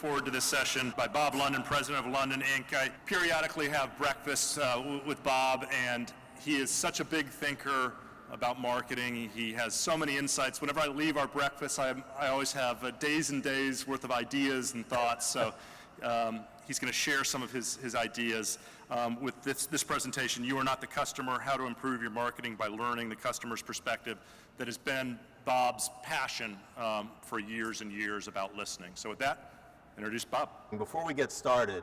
forward to this session by Bob London, president of London Inc. I periodically have breakfast with Bob, and he is such a big thinker about marketing. He has so many insights. Whenever I leave our breakfast, I always have days and days worth of ideas and thoughts. So he's going to share some of his ideas with this presentation. You are not the customer, how to improve your marketing by learning the customer's perspective. That has been Bob's passion for years and years about listening. So with that, introduce Bob. Before we get started,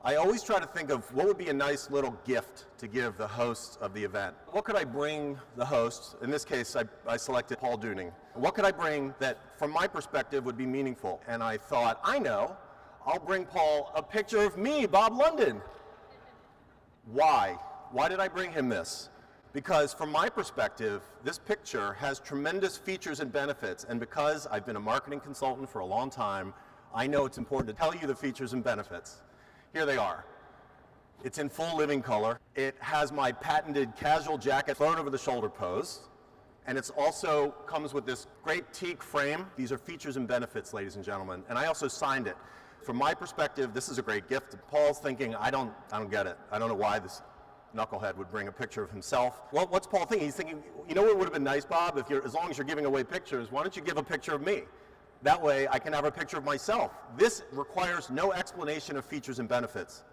I always try to think of what would be a nice little gift to give the host of the event. What could I bring the host? In this case, I selected Paul Dooning. What could I bring that, from my perspective, would be meaningful? And I thought, I know, I'll bring Paul a picture of me, Bob London. Why? Why did I bring him this? Because from my perspective, this picture has tremendous features and benefits, and because I've been a marketing consultant for a long time, I know it's important to tell you the features and benefits. Here they are. It's in full living color. It has my patented casual jacket thrown over the shoulder pose, and it's also comes with this great teak frame. These are features and benefits, ladies and gentlemen, and I also signed it. From my perspective, this is a great gift. Paul's thinking, I don't get it. I don't know why this knucklehead would bring a picture of himself. Well, what's Paul thinking? He's thinking, you know what would have been nice, Bob, as long as you're giving away pictures, why don't you give a picture of me? That way I can have a picture of myself. This requires no explanation of features and benefits.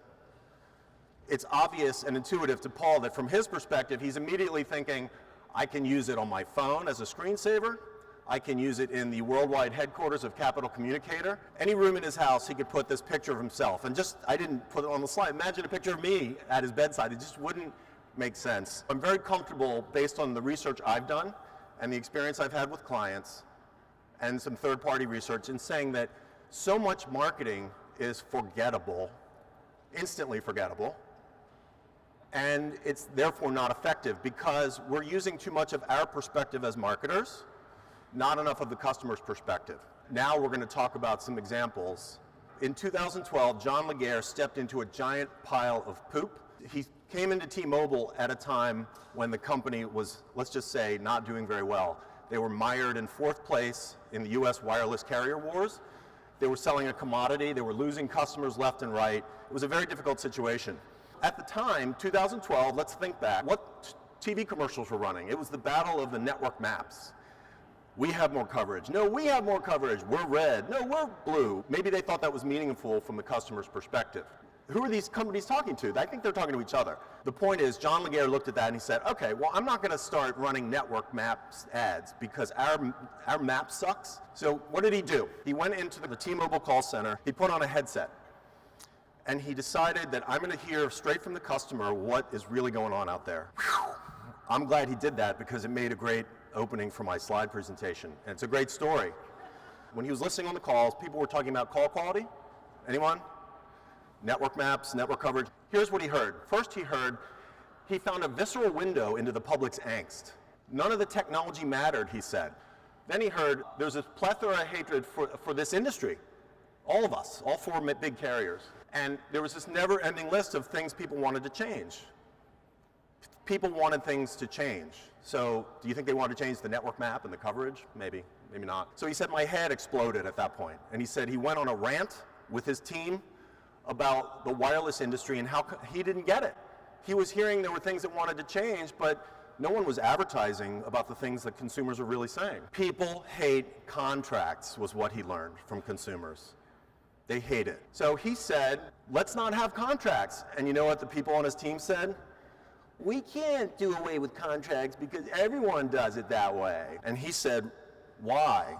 It's obvious and intuitive to Paul that from his perspective, he's immediately thinking, I can use it on my phone as a screensaver. I can use it in the worldwide headquarters of Capital Communicator. Any room in his house, he could put this picture of himself. And I didn't put it on the slide. Imagine a picture of me at his bedside. It just wouldn't make sense. I'm very comfortable, based on the research I've done and the experience I've had with clients and some third-party research, in saying that so much marketing is forgettable, instantly forgettable, and it's therefore not effective because we're using too much of our perspective as marketers, not enough of the customer's perspective. Now we're going to talk about some examples. In 2012, John Laguerre stepped into a giant pile of poop. He came into T-Mobile at a time when the company was, let's just say, not doing very well. They were mired in fourth place in the US wireless carrier wars. They were selling a commodity. They were losing customers left and right. It was a very difficult situation. At the time, 2012, let's think back, what TV commercials were running? It was the battle of the network maps. We have more coverage. No, we have more coverage. We're red. No, we're blue. Maybe they thought that was meaningful from the customer's perspective. Who are these companies talking to? I think they're talking to each other. The point is, John Laguerre looked at that and he said, okay, well, I'm not going to start running network maps ads because our map sucks. So what did he do? He went into the T-Mobile call center, he put on a headset, and he decided that I'm going to hear straight from the customer what is really going on out there. Whew. I'm glad he did that because it made a great opening for my slide presentation, and it's a great story. When he was listening on the calls, people were talking about call quality. Anyone? Network maps, network coverage. Here's what he heard. First he found a visceral window into the public's angst. None of the technology mattered, he said. Then he heard there's a plethora of hatred for this industry. All of us, all four big carriers. And there was this never-ending list of things people wanted to change. People wanted things to change. So do you think they wanted to change the network map and the coverage? Maybe, maybe not. So he said my head exploded at that point. And he said he went on a rant with his team about the wireless industry and how he didn't get it. He was hearing there were things that wanted to change, but no one was advertising about the things that consumers are really saying. People hate contracts, was what he learned from consumers. They hate it. So he said, let's not have contracts. And you know what the people on his team said? We can't do away with contracts because everyone does it that way. And he said, why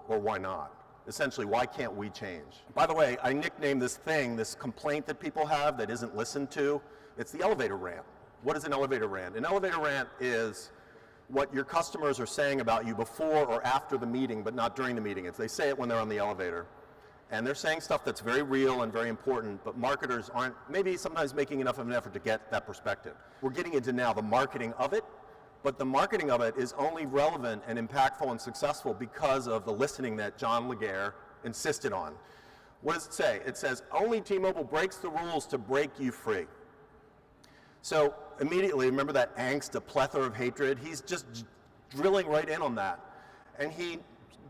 or why not? Essentially, why can't we change? By the way, I nicknamed this thing, this complaint that people have that isn't listened to, it's the elevator rant. What is an elevator rant? An elevator rant is what your customers are saying about you before or after the meeting, but not during the meeting. They say it when they're on the elevator. And they're saying stuff that's very real and very important, but marketers aren't maybe sometimes making enough of an effort to get that perspective. We're getting into now the marketing of it, but the marketing of it is only relevant and impactful and successful because of the listening that John Laguerre insisted on. What does it say? It says, only T-Mobile breaks the rules to break you free. So immediately, remember that angst, a plethora of hatred? He's just drilling right in on that. And he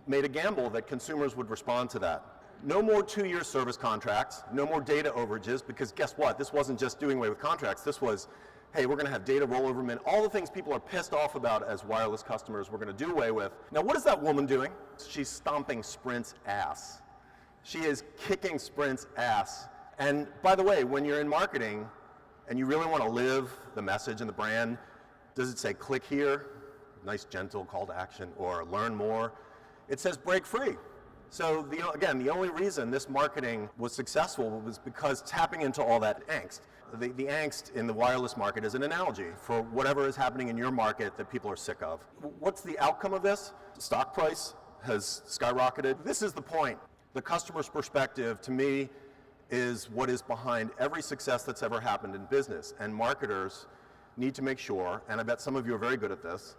made a gamble that consumers would respond to that. No more 2-year service contracts, no more data overages, because guess what? This wasn't just doing away with contracts. This was, hey, we're going to have data rollover min. All the things people are pissed off about as wireless customers, we're going to do away with. Now, what is that woman doing? She's stomping Sprint's ass. She is kicking Sprint's ass. And by the way, when you're in marketing and you really want to live the message and the brand, does it say click here? Nice gentle call to action, or learn more? It says break free. So again, the only reason this marketing was successful was because tapping into all that angst. The angst in the wireless market is an analogy for whatever is happening in your market that people are sick of. What's the outcome of this? Stock price has skyrocketed. This is the point. The customer's perspective, to me, is what is behind every success that's ever happened in business. And marketers need to make sure, and I bet some of you are very good at this,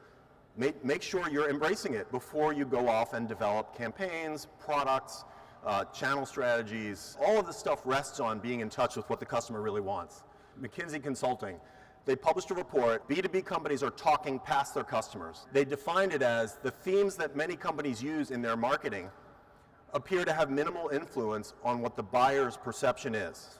make sure you're embracing it before you go off and develop campaigns, products, channel strategies. All of this stuff rests on being in touch with what the customer really wants. McKinsey Consulting, they published a report, B2B companies are talking past their customers. They defined it as the themes that many companies use in their marketing appear to have minimal influence on what the buyer's perception is.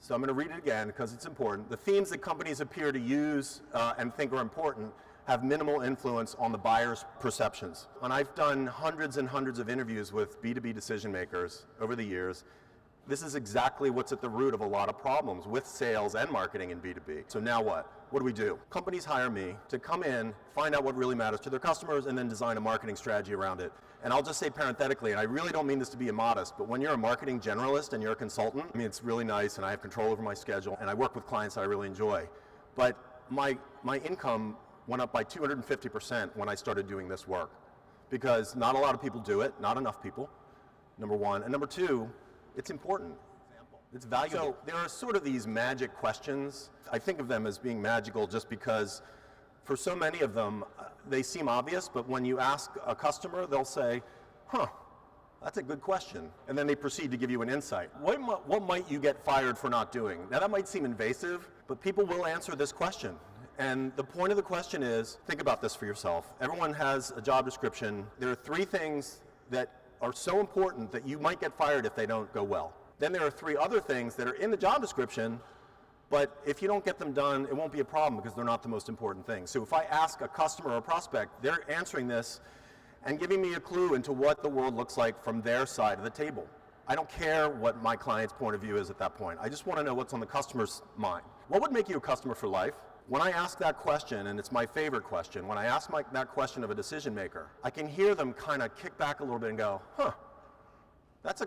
So I'm going to read it again because it's important. The themes that companies appear to use and think are important have minimal influence on the buyer's perceptions. And I've done hundreds and hundreds of interviews with B2B decision makers over the years. This is exactly what's at the root of a lot of problems with sales and marketing in B2B. So now what? What do we do? Companies hire me to come in, find out what really matters to their customers, and then design a marketing strategy around it. And I'll just say parenthetically, and I really don't mean this to be immodest, but when you're a marketing generalist and you're a consultant, I mean, it's really nice and I have control over my schedule and I work with clients that I really enjoy. But my income went up by 250% when I started doing this work, because not a lot of people do it, not enough people, number one. And number two, it's important. It's valuable. So there are sort of these magic questions. I think of them as being magical just because for so many of them, they seem obvious, but when you ask a customer, they'll say, huh, that's a good question. And then they proceed to give you an insight. What might you get fired for not doing? Now that might seem invasive, but people will answer this question. And the point of the question is, think about this for yourself. Everyone has a job description. There are 3 things that are so important that you might get fired if they don't go well. Then there are 3 other things that are in the job description, but if you don't get them done, it won't be a problem because they're not the most important things. So if I ask a customer or a prospect, they're answering this and giving me a clue into what the world looks like from their side of the table. I don't care what my client's point of view is at that point. I just want to know what's on the customer's mind. What would make you a customer for life? When I ask that question, and it's my favorite question, when I ask that question of a decision maker, I can hear them kind of kick back a little bit and go, huh, that's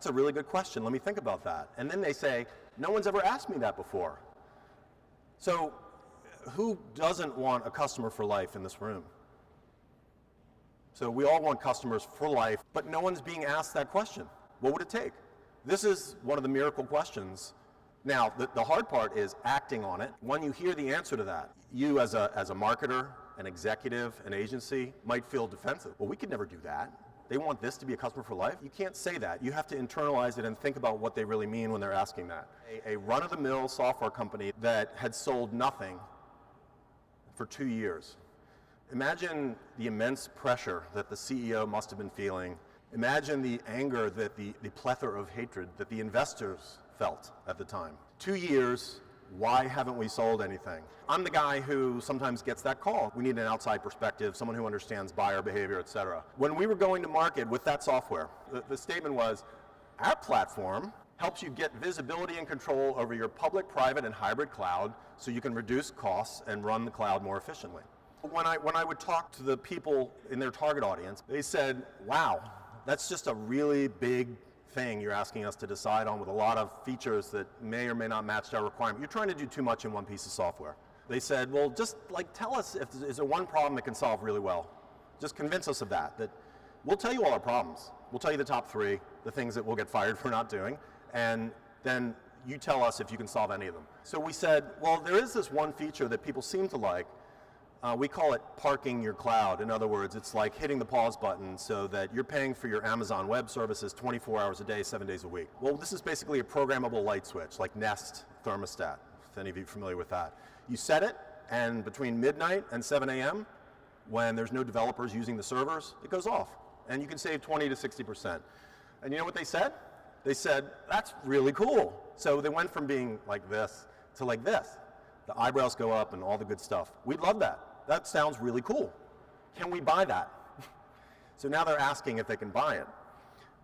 a really good question. Let me think about that. And then they say, no one's ever asked me that before. So who doesn't want a customer for life in this room? So we all want customers for life, but no one's being asked that question. What would it take? This is one of the miracle questions. Now, the hard part is acting on it. When you hear the answer to that, you as a marketer, an executive, an agency might feel defensive. Well, we could never do that. They want this to be a customer for life? You can't say that. You have to internalize it and think about what they really mean when they're asking that. A run-of-the-mill software company that had sold nothing for 2 years. Imagine the immense pressure that the CEO must have been feeling. Imagine the anger, that the plethora of hatred that the investors felt at the time. 2 years, why haven't we sold anything? I'm the guy who sometimes gets that call. We need an outside perspective, someone who understands buyer behavior, et cetera. When we were going to market with that software, the statement was, our platform helps you get visibility and control over your public, private, and hybrid cloud so you can reduce costs and run the cloud more efficiently. When I would talk to the people in their target audience, they said, wow, that's just a really big thing you're asking us to decide on with a lot of features that may or may not match our requirement. You're trying to do too much in one piece of software. They said, well, just tell us if is there one problem that can solve really well. Just convince us of that we'll tell you all our problems. We'll tell you the top 3, the things that we'll get fired for not doing, and then you tell us if you can solve any of them. So we said, well, there is this one feature that people seem to like. We call it parking your cloud. In other words, it's like hitting the pause button so that you're paying for your Amazon Web Services 24 hours a day, 7 days a week. Well, this is basically a programmable light switch, like Nest thermostat, if any of you are familiar with that. You set it, and between midnight and 7 a.m., when there's no developers using the servers, it goes off. And you can save 20 to 60%. And you know what they said? They said, that's really cool. So they went from being like this to like this. The eyebrows go up and all the good stuff. We'd love that. That sounds really cool. Can we buy that? So now they're asking if they can buy it.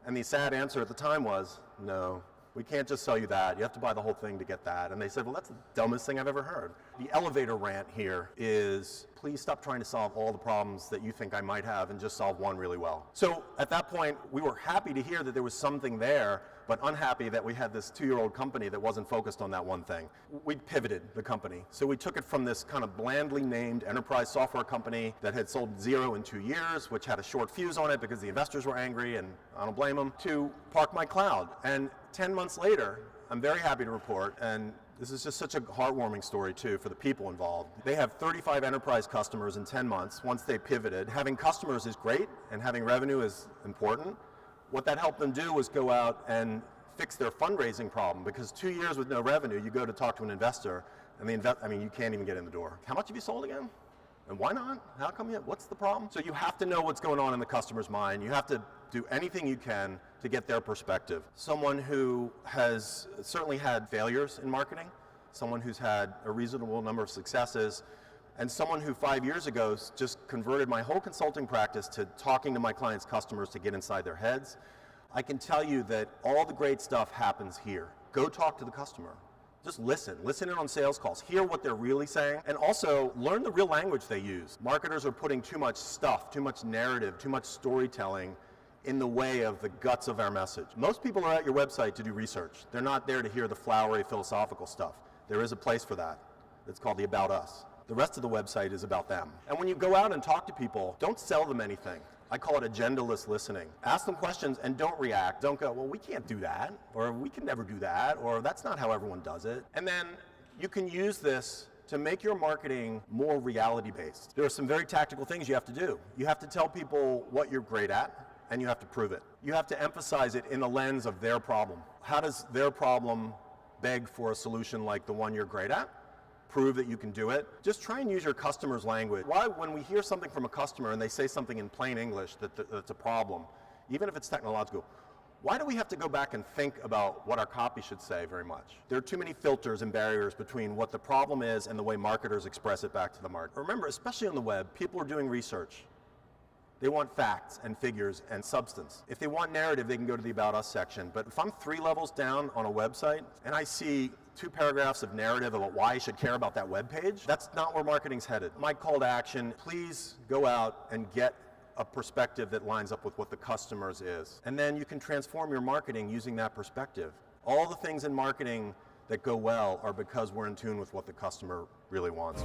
And the sad answer at the time was, no, we can't just sell you that. You have to buy the whole thing to get that. And they said, well, that's the dumbest thing I've ever heard. The elevator rant here is, please stop trying to solve all the problems that you think I might have and just solve one really well. So at that point, we were happy to hear that there was something there, but unhappy that we had this 2-year-old company that wasn't focused on that one thing. We pivoted the company. So we took it from this kind of blandly named enterprise software company that had sold 0 in 2 years, which had a short fuse on it because the investors were angry, and I don't blame them, to Park My Cloud. And 10 months later, I'm very happy to report, and this is just such a heartwarming story too for the people involved. They have 35 enterprise customers in 10 months once they pivoted. Having customers is great, and having revenue is important. What that helped them do was go out and fix their fundraising problem, because 2 years with no revenue, you go to talk to an investor, and you can't even get in the door. How much have you sold again? And why not? How come yet? What's the problem? So you have to know what's going on in the customer's mind. You have to do anything you can to get their perspective. Someone who has certainly had failures in marketing, someone who's had a reasonable number of successes, and someone who 5 years ago just converted my whole consulting practice to talking to my clients' customers to get inside their heads. I can tell you that all the great stuff happens here. Go talk to the customer. Just listen in on sales calls, hear what they're really saying, and also learn the real language they use. Marketers are putting too much stuff, too much narrative, too much storytelling in the way of the guts of our message. Most people are at your website to do research. They're not there to hear the flowery philosophical stuff. There is a place for that. It's called the About Us. The rest of the website is about them. And when you go out and talk to people, don't sell them anything. I call it agendaless listening. Ask them questions and don't react. Don't go, well, we can't do that, or we can never do that, or that's not how everyone does it. And then you can use this to make your marketing more reality-based. There are some very tactical things you have to do. You have to tell people what you're great at, and you have to prove it. You have to emphasize it in the lens of their problem. How does their problem beg for a solution like the one you're great at? Prove that you can do it. Just try and use your customer's language. Why, when we hear something from a customer and they say something in plain English that's a problem, even if it's technological, why do we have to go back and think about what our copy should say very much? There are too many filters and barriers between what the problem is and the way marketers express it back to the market. Remember, especially on the web, people are doing research. They want facts and figures and substance. If they want narrative, they can go to the About Us section. But if I'm 3 levels down on a website and I see 2 paragraphs of narrative about why I should care about that web page, that's not where marketing's headed. My call to action, please go out and get a perspective that lines up with what the customer's is. And then you can transform your marketing using that perspective. All the things in marketing that go well are because we're in tune with what the customer really wants.